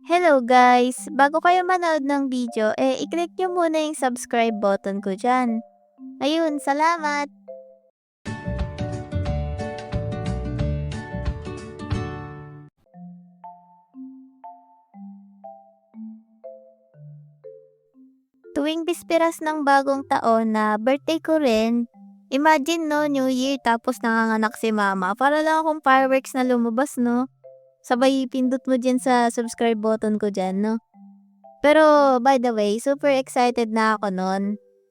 Hello guys! Bago kayo manood ng video, i-click nyo muna yung subscribe button ko dyan. Ayun, salamat! Tuwing bisperas ng bagong taon na birthday ko rin, imagine no, New Year tapos nanganganak si mama. Para lang akong fireworks na lumabas no. Sabay pindot mo dyan sa subscribe button ko dyan no. Pero by the way, super excited na ako nun.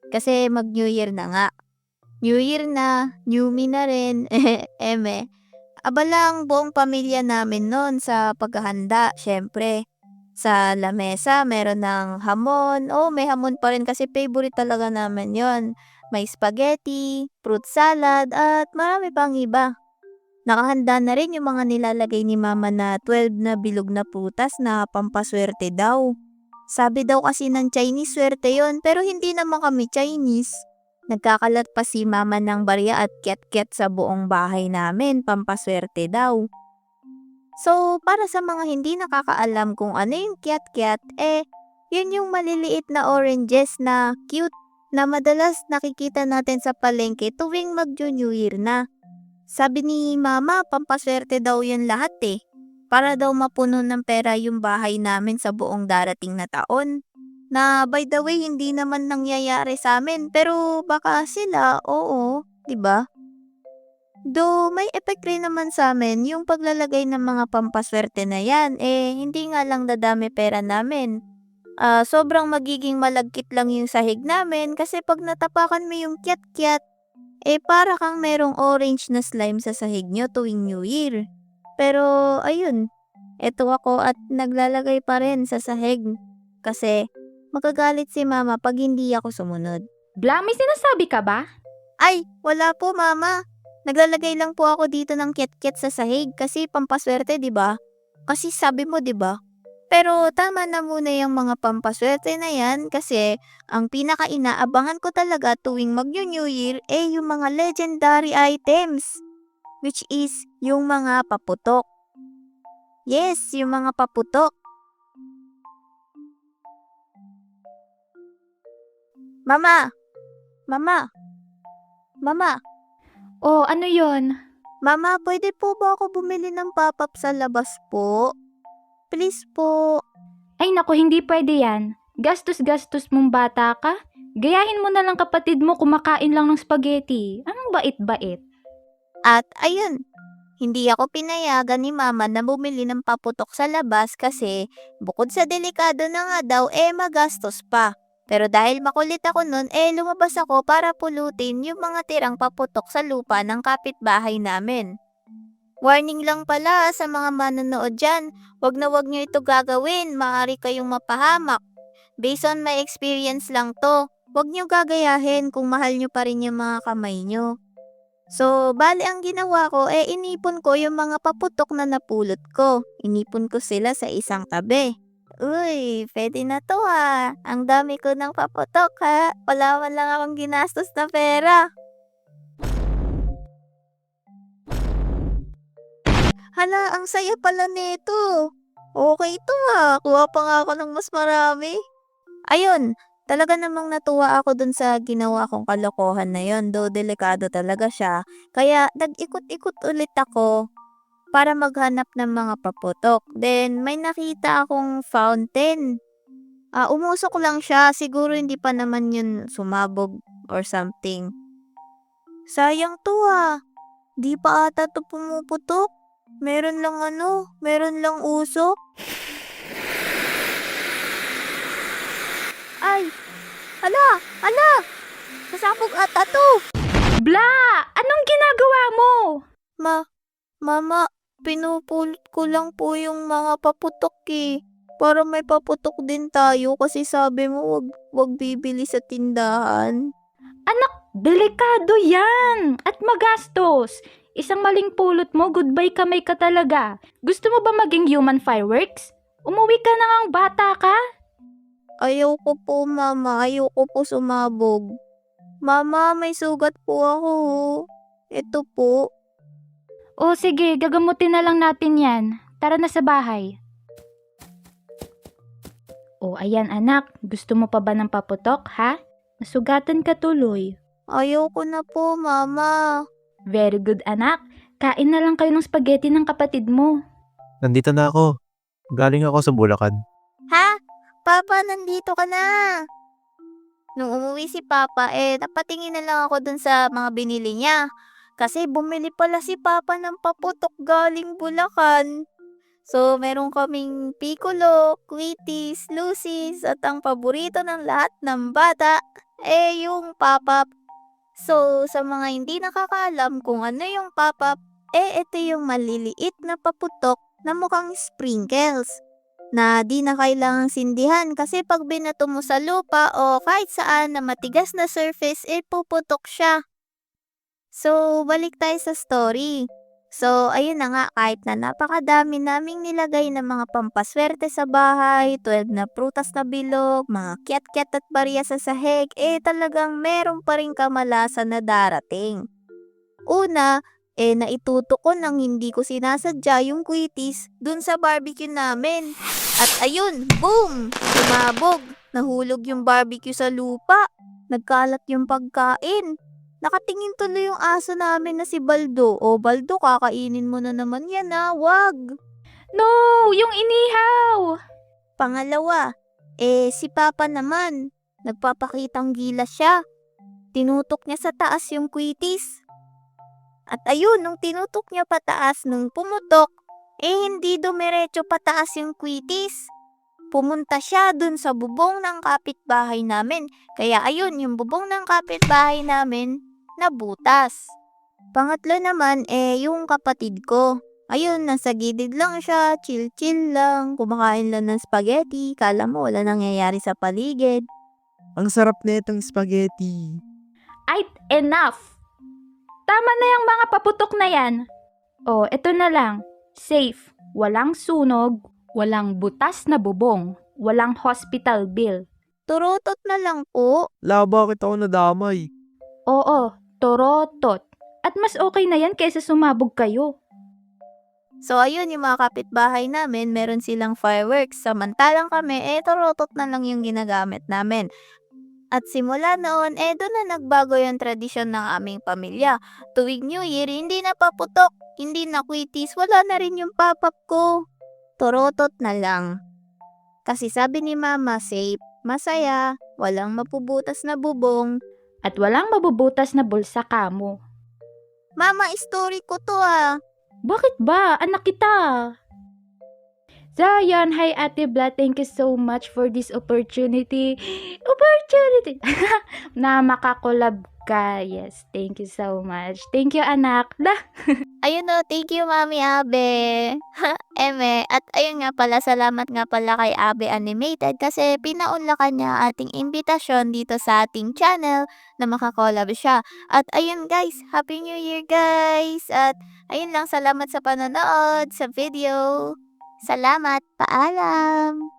Kasi mag New Year na nga. New Year na, new me na rin, eme. Abala ang buong pamilya namin noon sa paghahanda, syempre. Sa lamesa, meron ng hamon. Oh, may hamon pa rin kasi favorite talaga namin yon. May spaghetti, fruit salad, at marami pang iba. Nakahanda na rin yung mga nilalagay ni mama na 12 na bilog na prutas na pampaswerte daw. Sabi daw kasi ng Chinese swerte yon, pero hindi naman kami Chinese. Nagkakalat pa si mama ng barya at ket-ket sa buong bahay namin, pampaswerte daw. So, para sa mga hindi nakakaalam kung ano yung kiat-kiat, yun yung maliliit na oranges na cute na madalas nakikita natin sa palengke tuwing mag-New Year na. Sabi ni mama, pampaswerte daw yun lahat para daw mapuno ng pera yung bahay namin sa buong darating na taon. Na by the way, hindi naman nangyayari sa amin, pero baka sila, oo, 'di ba? Though may effect rin naman sa amin yung paglalagay ng mga pampaswerte na yan, hindi nga lang dadami pera namin. Sobrang magiging malagkit lang yung sahig namin kasi pag natapakan mo yung kiat-kiat, para kang merong orange na slime sa sahig nyo tuwing New Year. Pero ayun, eto ako at naglalagay pa rin sa sahig kasi magagalit si mama pag hindi ako sumunod. Bla, may sinasabi ka ba? Ay, wala po mama. Naglalagay lang po ako dito ng kiat-kiat sa sahig kasi pampaswerte, 'di ba? Kasi sabi mo, 'di ba? Pero tama na muna yung mga pampaswerte na yan kasi ang pinaka-inaabangan ko talaga tuwing mag-New Year yung mga legendary items, which is yung mga paputok. Yes, yung mga paputok. Mama! Mama! Mama! Oh, ano yon? Mama, pwede po ba ako bumili ng pop-up sa labas po? Please po. Ay naku, hindi pwede yan. Gastos-gastos mong bata ka? Gayahin mo na lang kapatid mo kumakain lang ng spaghetti. Anong bait-bait? At ayun, hindi ako pinayagan ni mama na bumili ng paputok sa labas kasi bukod sa delikado na nga daw magastos pa. Pero dahil makulit ako nun lumabas ako para pulutin yung mga tirang paputok sa lupa ng kapitbahay namin. Warning lang pala sa mga manonood dyan, wag na wag nyo ito gagawin, maaari kayong mapahamak. Based on my experience lang to, wag nyo gagayahin kung mahal nyo pa rin yung mga kamay nyo. So, bali ang ginawa ko, inipon ko yung mga paputok na napulot ko. Inipon ko sila sa isang tabi. Uy, pwede na to Ang dami ko ng paputok Wala man lang akong ginastos na pera. Hala, ang saya pala nito. Okay to Kuha pa nga ako ng mas marami. Ayun, talaga namang natuwa ako dun sa ginawa kong kalokohan na yon, though delikado talaga siya. Kaya nag-ikot-ikot ulit ako para maghanap ng mga paputok. Then may nakita akong fountain. Umusok lang siya, siguro hindi pa naman yun sumabog or something. Sayang to di pa ata to pumuputok. Meron lang usok. Ay, hala, sasabog ata to. Bla! Anong ginagawa mo? Mama, pinupulot ko lang po yung mga paputok Para may paputok din tayo kasi sabi mo wag bibili sa tindahan. Anak, delikado yan! At magastos! Isang maling pulot mo, goodbye kamay ka talaga. Gusto mo ba maging human fireworks? Umuwi ka na ngang bata ka? Ayoko po mama, ayoko po sumabog. Mama, may sugat po ako. Ito po. O sige, gagamutin na lang natin yan. Tara na sa bahay. O ayan anak, gusto mo pa ba ng paputok ha? Nasugatan ka tuloy. Ayoko na po, Mama. Very good anak. Kain na lang kayo ng spaghetti ng kapatid mo. Nandito na ako. Galing ako sa Bulacan. Ha? Papa, nandito ka na. Nung umuwi si Papa, napatingin na lang ako dun sa mga binili niya. Kasi bumili pala si Papa ng paputok galing Bulacan. So, meron kaming piccolo, quitis, lucis, at ang paborito ng lahat ng bata, yung pop-up. So, sa mga hindi nakakaalam kung ano yung pop-up, ito yung maliliit na paputok na mukhang sprinkles na di na kailangang sindihan kasi pag binato mo sa lupa o kahit saan na matigas na surface, puputok siya. So, balik tayo sa story. So, ayun na nga, kahit na napakadami naming nilagay ng mga pampaswerte sa bahay, 12 na prutas na bilog, mga kiat-kiat at barya sa sahig, talagang meron pa rin kamalasan na darating. Una, naituto ko nang hindi ko sinasadya yung quitis dun sa barbecue namin. At ayun, boom! Sumabog! Nahulog yung barbecue sa lupa. Nagkalat yung pagkain. Nakatingin tuloy yung aso namin na si Baldo. O Baldo, kakainin mo na naman yan wag. No! Yung inihaw! Pangalawa, si Papa naman. Nagpapakitang gilas siya. Tinutok niya sa taas yung quitis. At ayun, nung tinutok niya pataas, nung pumutok, hindi dumiretso pataas yung quitis. Pumunta siya dun sa bubong ng kapitbahay namin. Kaya ayun, yung bubong ng kapitbahay namin, nabutas. Pangatlo naman, yung kapatid ko. Ayun, nasa gilid lang siya, chill-chill lang, kumakain lang ng spaghetti, kala mo wala nangyayari sa paligid. Ang sarap na itong spaghetti. Ay, enough! Tama na yung mga paputok na yan. O, eto na lang. Safe. Walang sunog, walang butas na bubong, walang hospital bill. Turutot na lang po. Bakit ako nadamay? Oo, torotot. At mas okay na yan kaysa sumabog kayo. So ayun, yung mga kapitbahay namin, meron silang fireworks. Samantalang kami, turutot na lang yung ginagamit namin. At simula noon, doon na nagbago yung tradisyon ng aming pamilya. Tuwing New Year, hindi na paputok, hindi na quitis, wala na rin yung pop-up ko. Turutot na lang. Kasi sabi ni Mama, safe, masaya, walang mapubutas na bubong. At walang mabubutas na bulsa kamo. Mama, story ko to Bakit ba? Anak kita. So, yun. Hi, Ate Bla. Thank you so much for this opportunity. Na makakolab ka. Yes, thank you so much. Thank you, anak. Ayun thank you Mami Abe. Eme, at ayun nga pala, salamat nga pala kay Abe Animated kasi pinaunlakan niya ating imbitasyon dito sa ating channel na makakolab siya. At ayun guys, Happy New Year guys! At ayun lang, salamat sa panonood sa video. Salamat, paalam!